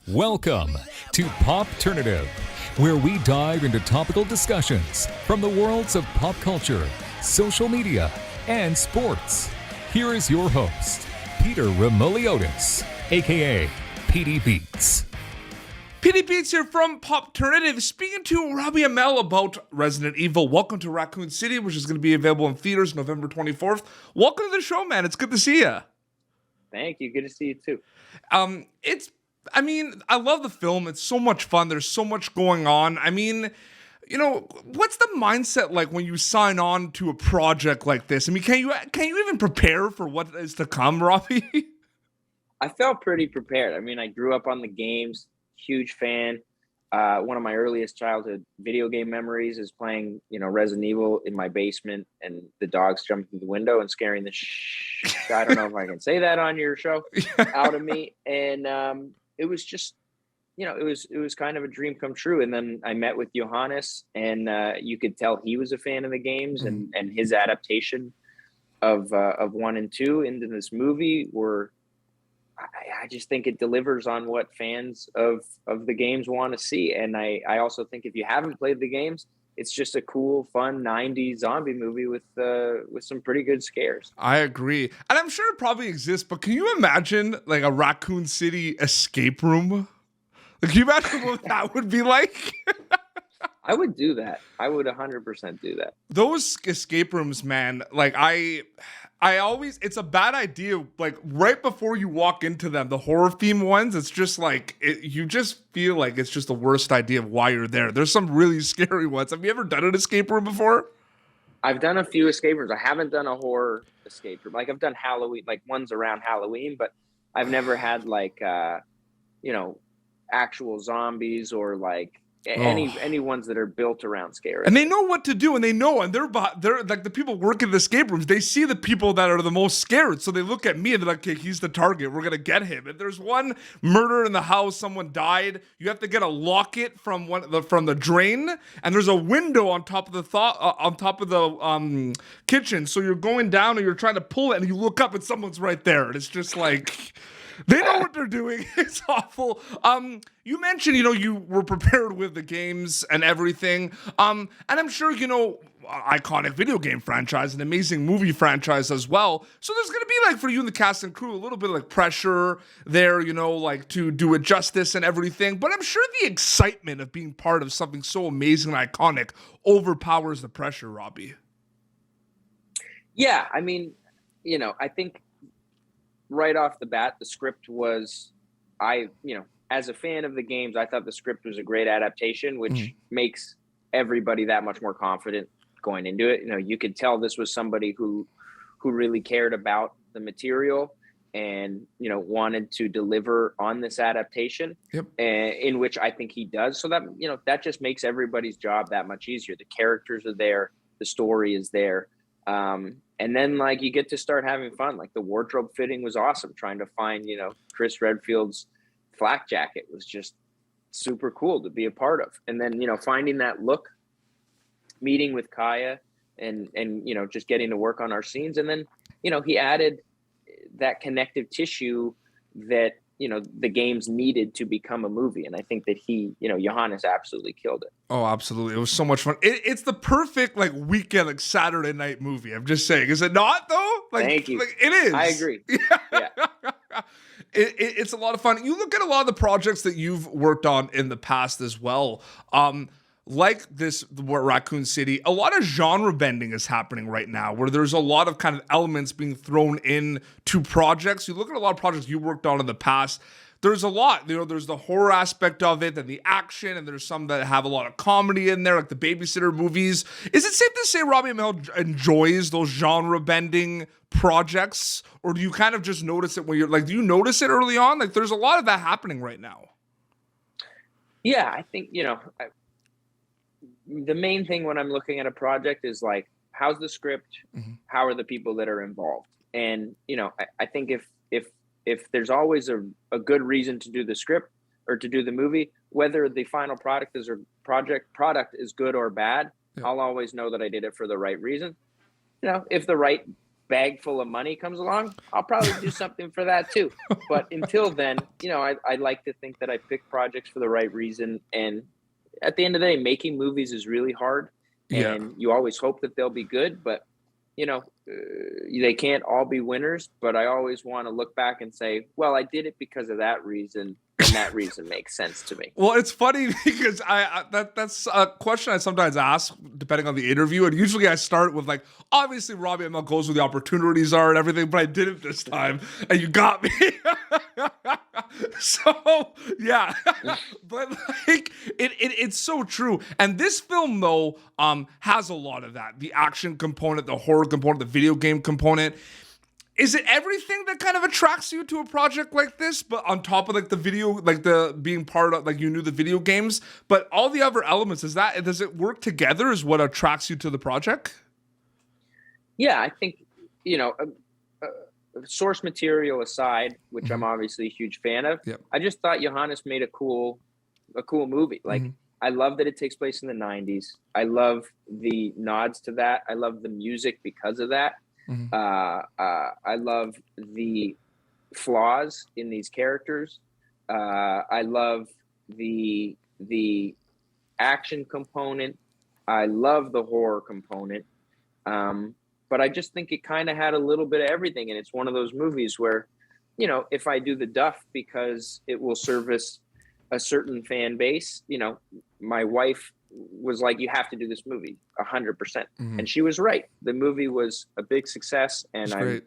Welcome to Popternative, where we dive into topical discussions from the worlds of pop culture, social media, and sports. Here is your host, Peter Remoliotis, aka PD Beats. PD Beats here from Popternative, speaking to Robbie Amell about Resident Evil. Welcome to Raccoon City, which is going to be available in theaters November 24th. Welcome to the show, man. It's good to see you. Thank you. Good to see you too. I love the film. It's so much fun. There's so much going on. What's the mindset like when you sign on to a project like this? I mean, can you even prepare for what is to come, Robbie? I felt pretty prepared. I mean, I grew up on the games, huge fan. One of my earliest childhood video game memories is playing, Resident Evil in my basement and the dogs jumping through the window and scaring the I don't know if I can say that on your show out of me. And it was just, it was kind of a dream come true. And then I met with Johannes, and you could tell he was a fan of the games, and his adaptation of 1 and 2 into this movie were, I just think it delivers on what fans of the games want to see. And I also think if you haven't played the games, it's just a cool, fun 90s zombie movie with some pretty good scares. I agree. And I'm sure it probably exists, but can you imagine like a Raccoon City escape room? Like, can you imagine what that would be like? I would do that. I would 100% do that. Those escape rooms, man, like I always, it's a bad idea. Like right before you walk into them, the horror theme ones, it's just like, you just feel like it's just the worst idea of why you're there. There's some really scary ones. Have you ever done an escape room before? I've done a few escape rooms. I haven't done a horror escape room. Like I've done Halloween, like ones around Halloween, but I've never had like, actual zombies or like, any ones that are built around scary. And they know what to do, and they're like the people working the escape rooms. They see the people that are the most scared, so they look at me and they're like, "Okay, he's the target. We're gonna get him." And there's one murder in the house. Someone died. You have to get a locket from the drain, and there's a window on top of the kitchen. So you're going down and you're trying to pull it, and you look up and someone's right there, and it's just like. They know what they're doing. It's awful. You mentioned, you were prepared with the games and everything. And I'm sure, iconic video game franchise, an amazing movie franchise as well. So there's going to be like for you and the cast and crew, a little bit of like pressure there, like to do it justice and everything. But I'm sure the excitement of being part of something so amazing and iconic overpowers the pressure, Robbie. Yeah. I mean, I think right off the bat, the script was, as a fan of the games, I thought the script was a great adaptation, which makes everybody that much more confident going into it. You could tell this was somebody who really cared about the material and, wanted to deliver on this adaptation. Yep. In which I think he does. So that, that just makes everybody's job that much easier. The characters are there. The story is there. And then like you get to start having fun. Like the wardrobe fitting was awesome. Trying to find, Chris Redfield's flak jacket was just super cool to be a part of. And then, finding that look, meeting with Kaya and, just getting to work on our scenes. And then, he added that connective tissue that, the games needed to become a movie. And I think that Johannes absolutely killed it. Oh, absolutely. It was so much fun. It's the perfect like weekend, like Saturday night movie. I'm just saying. Is it not though? Like, thank you. Like, it is. I agree. Yeah. It's a lot of fun. You look at a lot of the projects that you've worked on in the past as well. Like this Raccoon City, a lot of genre bending is happening right now where there's a lot of kind of elements being thrown in to projects. You look at a lot of projects you worked on in the past, there's a lot, there's the horror aspect of it and the action, and there's some that have a lot of comedy in there, like the Babysitter movies. Is it safe to say Robbie Amell enjoys those genre bending projects, or do you kind of just notice it when you're like, do you notice it early on? Like there's a lot of that happening right now. Yeah, I think, the main thing when I'm looking at a project is like, how's the script? How are the people that are involved? And, I think if there's always a good reason to do the script or to do the movie, whether the final product is good or bad, I'll always know that I did it for the right reason. If the right bag full of money comes along, I'll probably do something for that too. But until then, I like to think that I pick projects for the right reason. And at the end of the day, making movies is really hard. Yeah. And you always hope that they'll be good, but they can't all be winners. But I always want to look back and say, well, I did it because of that reason. And that reason makes sense to me. Well, it's funny because that's a question I sometimes ask depending on the interview, and usually I start with like, obviously Robbie Amell goes where the opportunities are and everything, but I did it this time, and you got me. So yeah, but like it's so true. And this film though has a lot of that: the action component, the horror component, the video game component. Is it everything that kind of attracts you to a project like this, but on top of like the video, like the being part of, like you knew the video games, but all the other elements, does it work together is what attracts you to the project? Yeah, I think, source material aside, which I'm obviously a huge fan of, I just thought Johannes made a cool movie. Like, I love that it takes place in the 90s. I love the nods to that. I love the music because of that. I love the flaws in these characters. I love the action component. I love the horror component. But I just think it kind of had a little bit of everything. And it's one of those movies where, if I do the duff because it will service a certain fan base, my wife was like, you have to do this movie 100%. And she was right. The movie was a big success, and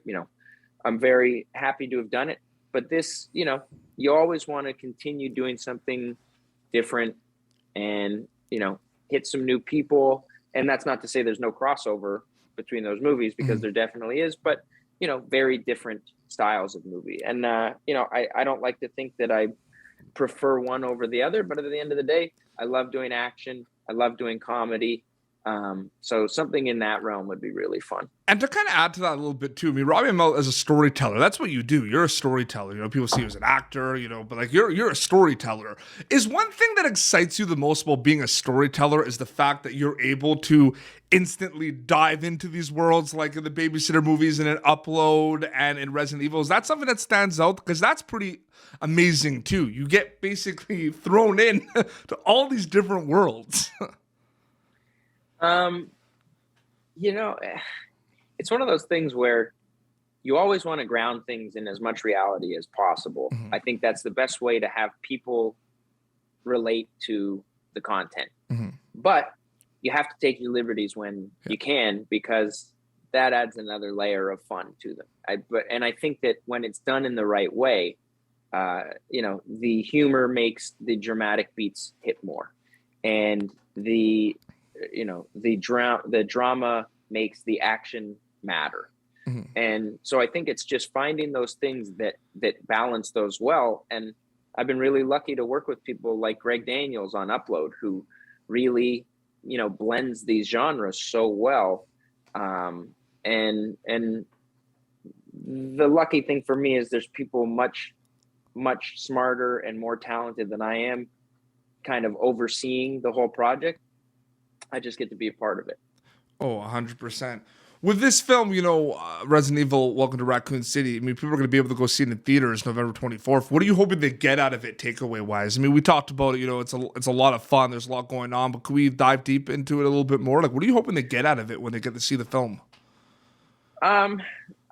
I'm very happy to have done it. But this, you always want to continue doing something different and, hit some new people. And that's not to say there's no crossover between those movies, because there definitely is, but, very different styles of movie. And, I don't like to think that I prefer one over the other, but at the end of the day, I love doing action. I love doing comedy. So something in that realm would be really fun. And to kind of add to that a little bit too, I mean, Robbie Amell is a storyteller. That's what you do. You're a storyteller. People see you as an actor, but like you're a storyteller. Is one thing that excites you the most about being a storyteller is the fact that you're able to instantly dive into these worlds, like in the Babysitter movies and in Upload and in Resident Evil? Is that something that stands out? Because that's pretty amazing too. You get basically thrown in to all these different worlds. It's one of those things where you always want to ground things in as much reality as possible. I think that's the best way to have people relate to the content. But you have to take your liberties when you can, because that adds another layer of fun to them. I think that when it's done in the right way, the humor makes the dramatic beats hit more, and the drama makes the action matter. And so I think it's just finding those things that balance those well. And I've been really lucky to work with people like Greg Daniels on Upload, who really, blends these genres so well. And the lucky thing for me is there's people much smarter and more talented than I am kind of overseeing the whole project. I just get to be a part of it. Oh, 100%. With this film, Resident Evil, Welcome to Raccoon City, I mean, people are going to be able to go see it in theaters November 24th. What are you hoping they get out of it takeaway-wise? I mean, we talked about it, it's a lot of fun. There's a lot going on, but can we dive deep into it a little bit more? Like, what are you hoping they get out of it when they get to see the film? I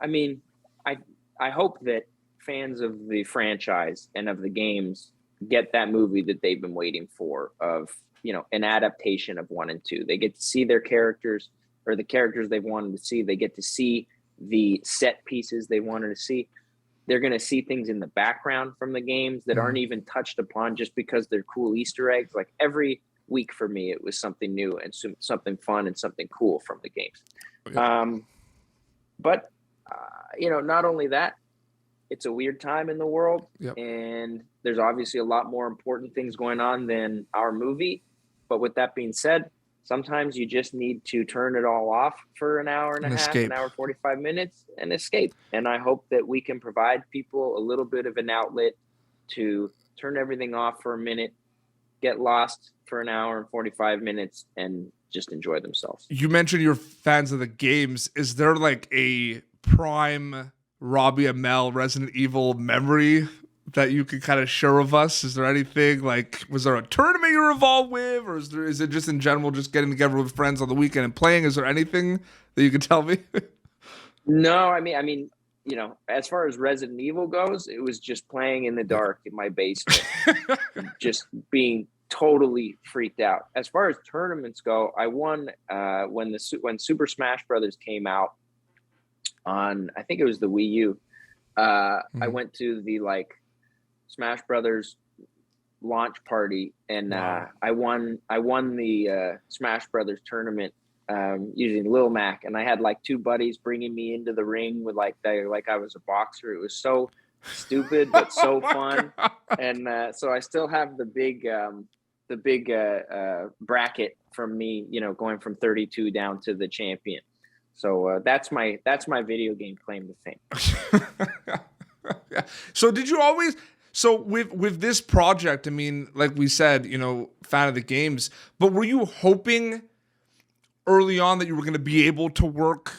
mean, I hope that fans of the franchise and of the games get that movie that they've been waiting for, of an adaptation of 1 and 2. They get to see their characters, or the characters they've wanted to see. They get to see the set pieces they wanted to see. They're going to see things in the background from the games that aren't even touched upon just because they're cool Easter eggs. Like every week for me, it was something new and something fun and something cool from the games. But not only that, it's a weird time in the world, and there's obviously a lot more important things going on than our movie. But with that being said, sometimes you just need to turn it all off for an hour and a half, escape. an hour, 45 minutes, and escape. And I hope that we can provide people a little bit of an outlet to turn everything off for a minute, get lost for an hour and 45 minutes, and just enjoy themselves. You mentioned you're fans of the games. Is there like a prime Robbie Amell Resident Evil memory that you could kind of share with us? Is there anything like, was there a tournament you're involved with, or is it just in general just getting together with friends on the weekend and playing? Is there anything that you could tell me? No, I mean, as far as Resident Evil goes, it was just playing in the dark in my basement, just being totally freaked out. As far as tournaments go, I won when Super Smash Brothers came out on, I think it was the Wii U. I went to the Smash Brothers launch party, and Wow. I won the Smash Brothers tournament using Lil Mac, and I had two buddies bringing me into the ring with I was a boxer. It was so stupid but so fun. God. And so I still have the big bracket from me, going from 32 down to the champion. So that's my video game claim to fame. Yeah. So did you always, so with this project, I mean, like we said, fan of the games, but were you hoping early on that you were going to be able to work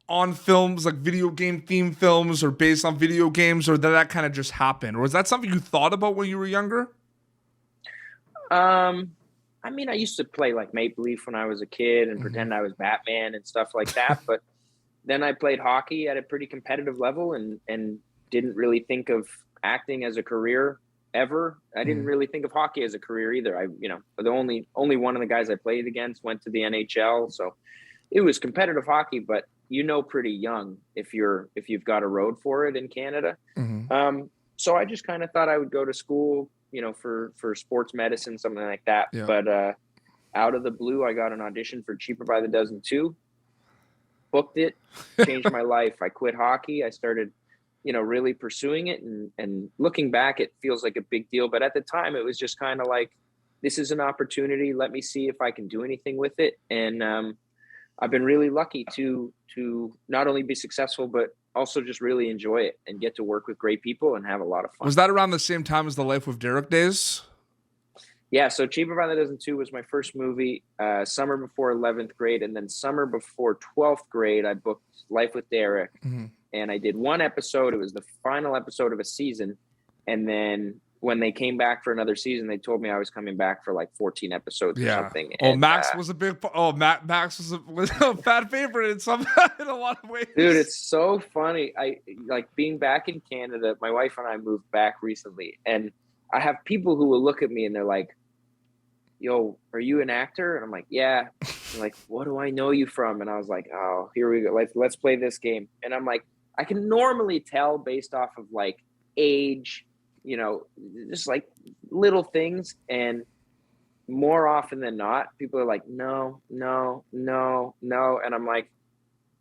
on films, like video game themed films or based on video games, or did that kind of just happen? Or was that something you thought about when you were younger? I mean, I used to play Maple Leaf when I was a kid and pretend I was Batman and stuff like that. But then I played hockey at a pretty competitive level and didn't really think of acting as a career ever. I didn't really think of hockey as a career either. The only one of the guys I played against went to the NHL. So it was competitive hockey, but pretty young if you've got a road for it in Canada. So I just kind of thought I would go to school, for sports medicine, something like that. Yeah. But out of the blue, I got an audition for Cheaper by the Dozen 2, booked it, changed my life. I quit hockey. I started, really pursuing it. And looking back, it feels like a big deal. But at the time, it was just kind of this is an opportunity. Let me see if I can do anything with it. And I've been really lucky to not only be successful, but also just really enjoy it and get to work with great people and have a lot of fun. Was that around the same time as the Life with Derek days? Yeah, so Cheaper by the Dozen 2 was my first movie, summer before 11th grade, and then summer before 12th grade, I booked Life with Derek, and I did one episode. It was the final episode of a season, and then when they came back for another season, they told me I was coming back for 14 episodes or something. Oh, and, Max was a big. Max was a fan favorite in a lot of ways. Dude, it's so funny. I being back in Canada. My wife and I moved back recently, and I have people who will look at me and they're like, "Yo, are you an actor?" And I'm like, "Yeah." They're like, "What do I know you from?" And I was like, "Oh, here we go. Let's play this game." And I'm like, I can normally tell based off of age, just little things. And more often than not, people are like, no. And I'm like,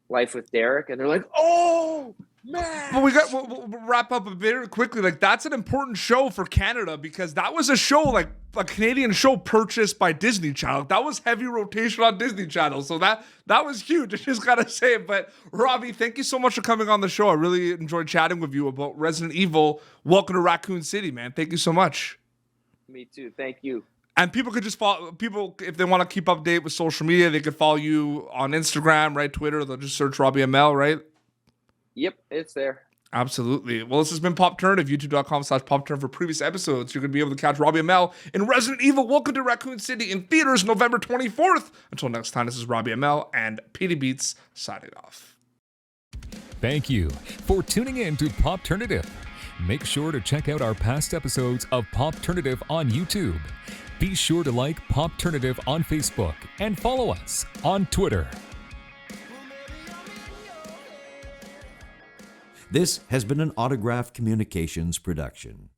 Life with Derek. And they're like, oh, man. But we'll wrap up a bit quickly. That's an important show for Canada because that was a show, a Canadian show purchased by Disney Channel. That was heavy rotation on Disney Channel. So that was huge. I just got to say it. But Robbie, thank you so much for coming on the show. I really enjoyed chatting with you about Resident Evil. Welcome to Raccoon City, man. Thank you so much. Me too. Thank you. And people could just follow if they want to keep update with social media, they could follow you on Instagram, right? Twitter. They'll just search Robbie Amell, right? Yep, it's there. Absolutely. Well, this has been Popternative, youtube.com/Popternative for previous episodes. You're going to be able to catch Robbie Amell in Resident Evil. Welcome to Raccoon City in theaters November 24th. Until next time, this is Robbie Amell and Petey Beats signing off. Thank you for tuning in to Popternative. Make sure to check out our past episodes of Popternative on YouTube. Be sure to like Popternative on Facebook and follow us on Twitter. This has been an Autograph Communications production.